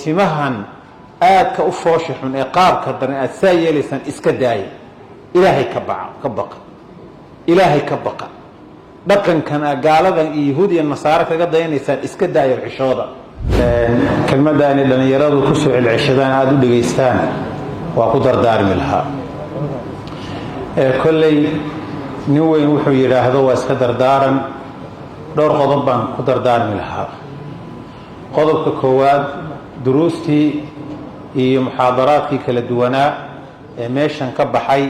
timahan aadka u foosha xun ee qaabka daran aad saa yeelaysaan iska daaya. ilaahay ka baqa ilaahay ka baqa dhaqankan gaaladan iyo yahuud iyo nasaara kaga dayanaysaan iska daaya cishooda. kelmadani dhalinyaradu ku soo celceshadaan aad u dhageystaan waa ku dardaarmi lahaa. kolley nin weyn wuxuu yidhaahdo waa iska dardaaran, dhowr qodob baan ku dardaarmi lahaa. qodobka koowaad, duruustii iyo muxaadaraadkii kala duwanaa ee meeshan ka baxay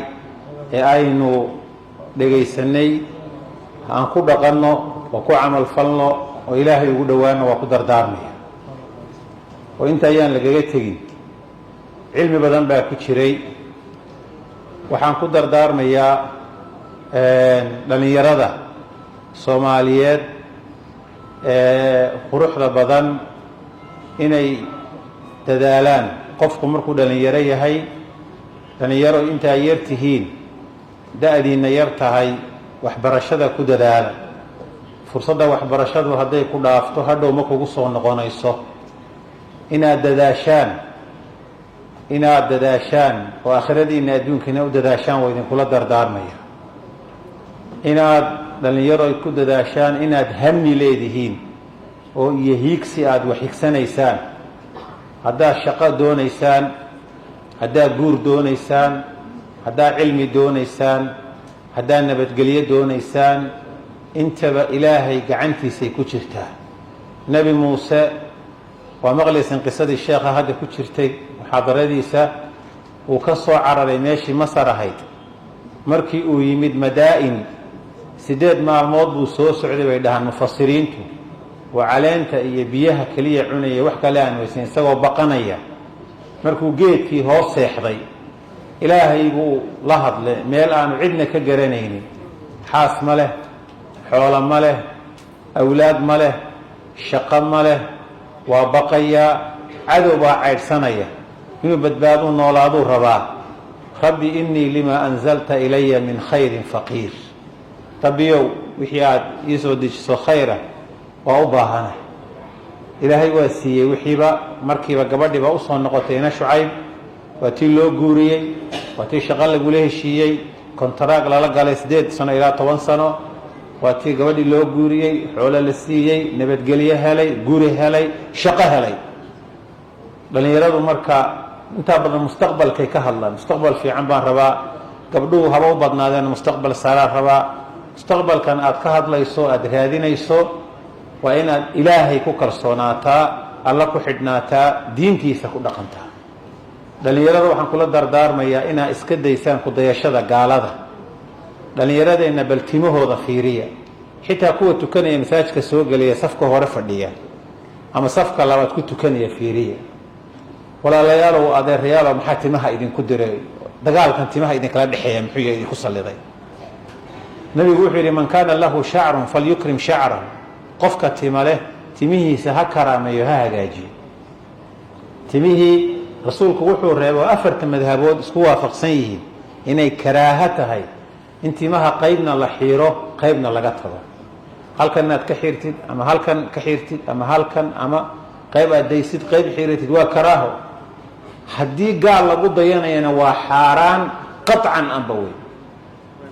ee aynu dhegaysanay aan ku dhaqanno oo ku camal falno oo ilaahay ugu dhowaano waa ku dardaarmaya. oo inta ayaan lagaga tegin, cilmi badan baa ku jiray. waxaan ku dardaarmayaa dhalinyarada soomaaliyeed ee quruxda badan inay dadaalaan. qofku markuu dhalinyaro yahay, dhalinyaro intaa yar tihiin, da-diina yar tahay, waxbarashada ku dadaala. fursadda waxbarashadu hadday ku dhaafto hadhow ma kugu soo noqonayso. inaad dadaashaan oo aakhiradiina adduunkiina u dadaashaan waa idinkula dardaarmaya. inaad dhalinyaro ku dadaashaan inaad hami leedihiin oo iyo hiigsi aada wax higsanaysaan. haddaad shaqo doonaysaan, haddaad guur doonaysaan, haddaad cilmi doonaysaan, haddaad nabadgelyo doonaysaan, intaba ilaahay gacantiisay ku jirtaa. nebi muuse waa maqlaysan qisadii sheekha hadda ku jirtay muxaadaradiisa. uu ka soo cararay meeshii masar ahayd. markii uu yimid madaa'in 8 maalmood buu soo socday bay dhahaan mufasiriintu. waa caleenta iyo biyaha keliya cunaya, wax kale aan weysan, isagoo baqanaya. markuu geedkii hoos seexday, ilaahay buu la hadlay meel aanu cidna ka garanaynin. xaas ma leh, xoolo ma leh, awlaad ma leh, shaqo ma leh, waa baqayaa. cadow baa caydhsanaya, inuu badbaaduu noolaaduu rabaa. rabbi innii limaa anzalta ilaya min khayrin faqiir. rabbiyow wixii aad ii soo dejiso khayra waa u baahana. ilaahay waa siiyey wixiiba. markiiba gabadhiiba usoo noqotay ina Shucayb. waa tii loo guuriyey, waa tii shaqo lagula heshiiyey, kontaraag lala galay 8 sano ilaa 10 sano. waa tii gabadhii loo guuriyey, xoolo la siiyey, nabadgelyo helay, guri helay, shaqo helay. dhalinyaradu marka intaa badan mustaqbalkay ka hadlaan. mustaqbal fiican baan rabaa. gabdhuhu haba u badnaadeen, mustaqbal saaraan rabaa. mustaqbalkan aad ka hadlayso, aad raadinayso, waa inaad ilaahay ku kalsoonaataa, alla ku xidhnaataa, diintiisa ku dhaqantaa. dhalinyarada waxaan kula dardaarmayaa inaad iska daysaan ku dayashada gaalada. dhalinyaradeenna bal timahooda fiiriya. xitaa kuwa tukanaya masaajidka soo gelaya safka hore fadhiya ama safka labaad ku tukanaya fiiriya. walaalayaalow, adeerayaalow, maxaa timaha idinku diray? dagaalkan timaha idinkala dhexeeya muxuu yahay idinku salliday? nabigu wuxuu yidhi man kaana lahu shacrun falyukrim shacran. qofka tima leh timihiisa ha karaameeyo, ha hagaajiyo. timihii rasuulku wuxuu reebo 4 madhabood isku waafaqsan yihiin inay karaaha tahay in timaha qaybna la xiiro, qaybna laga tago. halkan inaad ka xiirtid ama halkan ka xiirtid ama halkan, ama qayb aad daysid qayb xiiratid, waa karaaho. haddii gaal lagu dayanayana waa xaaraan qaطcan amba wey.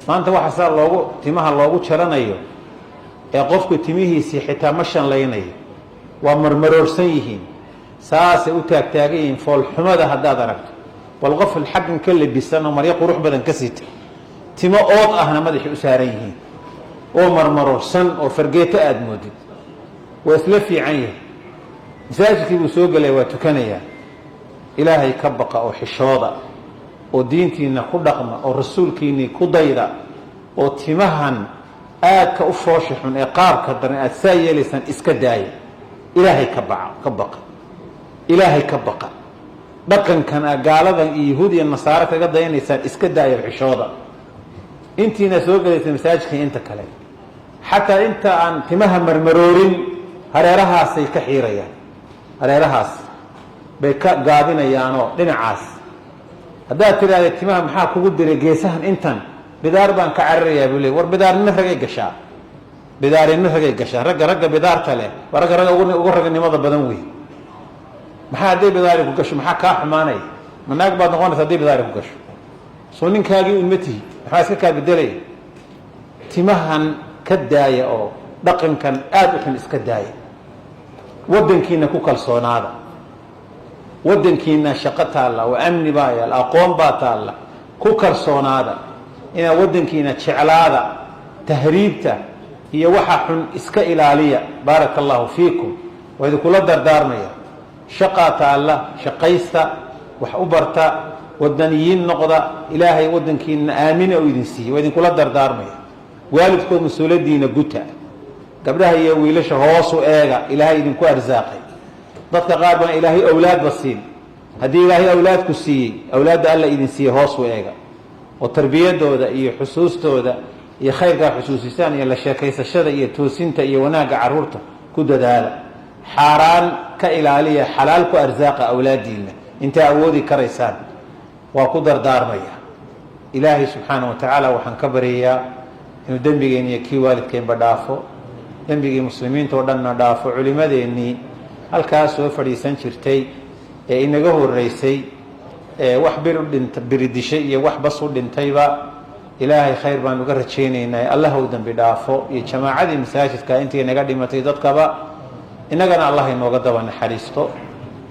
maanta waxa saa timaha loogu jaranayo ee qofku timihiisii xitaa ma shanlaynayo, waa marmaroorsan yihiin, saasay u taagtaagan yihiin. foolxumada haddaad aragto, bal qof xaggan ka labisan oo maryo qurux badan ka sita, timo ood ahna madaxay u saaran yihiin, oo marmaroorsan oo fargeeto aada moodid, waa isla fiican yahay. masaajidkii buu soo gelaya, waa tukanayaa. ilaahay ka baqa oo xishooda oo diintiina ku dhaqma oo rasuulkiinii ku dayda oo timahan aadka u foosha xun ee qaabka daran aad saa yeelaysaan iska daaya. ilaahay ka baqa ilaahay ka baqa dhaqankan gaaladan iyo yahuud iyo nasaara kaga dayanaysaan iska daaya xishooda. intiina soo gelaysa masaajidka inta kale, xataa inta aan timaha marmaroorin, hareerahaasay ka xiirayaan. hareerahaas bay ka gaabinayaanoo dhinacaas. haddaad tiraahda timaha maxaa kugu diray geesahan intan? bidaar baan ka cararayaa buu leey. war bidaarnina ragay gashaa, bidaarina ragay gashaa. ragga bidaarta leh waa ragga ugu raganimada badan wey. maxaa hadday bidaari ku gasho maxaa kaa xumaanaya ma naag baad noqonaysa hadday bidaari ku gasho soo ninkaagii un ma tihi maxaa iska kaa bedelaya timahan ka daaya oo dhaqankan aada u xun iska daaya waddankiina ku kalsoonaada waddankiina shaqo taalla oo amni baa yaal aqoon baa taalla ku kalsoonaada inaad waddankiina jeclaada tahriibta iyo waxa xun iska ilaaliya baaraka allahu fiikum waa idinkula dardaarmaya shaqaa taalla shaqaysta wax u barta wadaniyiin noqda ilaahay waddankiina aamina oo idin siiye waa idinkula dardaarmaya waalidkood mas-uuladiina guta gabdhaha iyo wiilasha hoosu eega ilaahay idinku arsaaqay dadka qaar baan ilaahay awlaadba siin haddii ilaahay awlaadku siiyey awlaadda alla idin siiye hoosu eega oo tarbiyadooda iyo xusuustooda iyo khayrkaa xusuusisaan iyo la sheekaysashada iyo toosinta iyo wanaagga caruurta ku dadaala xaaraan ka ilaaliya xalaal ku arsaaqa awlaadiina intaa awoodi karaysaan waa ku dardaarmaya ilaahay subxaanahu watacaala waxaan ka baryayaa inuu dembigeen iyo kii waalidkeenba dhaafo dembigii muslimiinta oo dhanna dhaafo culimadeennii halkaas soo fadhiisan jirtay ee inaga horeysay wax biri dishay iyo wax bas u dhintayba ilaahay khayr baan uga rajaynaynaa allah u dambi dhaafo iyo jamaacadii masaajidka intii naga dhimatay dadkaba innagana allah inooga daba naxariisto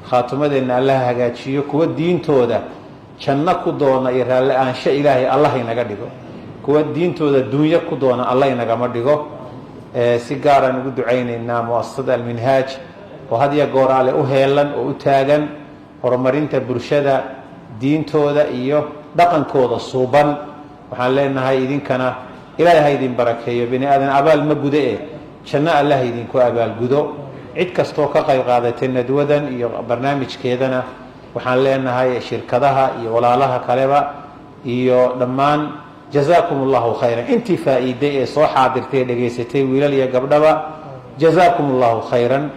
khaatumadeenna allah hagaajiyo kuwa diintooda janno ku doona iyo raalli aansho ilaahay allah inaga dhigo kuwa diintooda duunyo ku doona allah inagama dhigo si gaaraan ugu ducaynaynaa muasasada alminhaaj oo had iyo goor ale u heelan oo u taagan horumarinta bulshada diintooda iyo dhaqankooda suuban waxaan leenahay idinkana ilaahay ha idin barakeeyo bini aadan abaal ma gude janno allah idinku abaalgudo cid kastoo ka qayb qaadatay nadwadan iyo barnaamijkeedana waxaan leenahay shirkadaha iyo walaalaha kaleba iyo dhammaan jazaakum allahu khayran intii faa'iiday ee soo xaadirtay dhegaysatay wiilal iyo gabdhaba jazaakum allahu khayran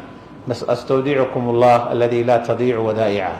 astawdicukum allah alladii laa tadiicu wadaa'ica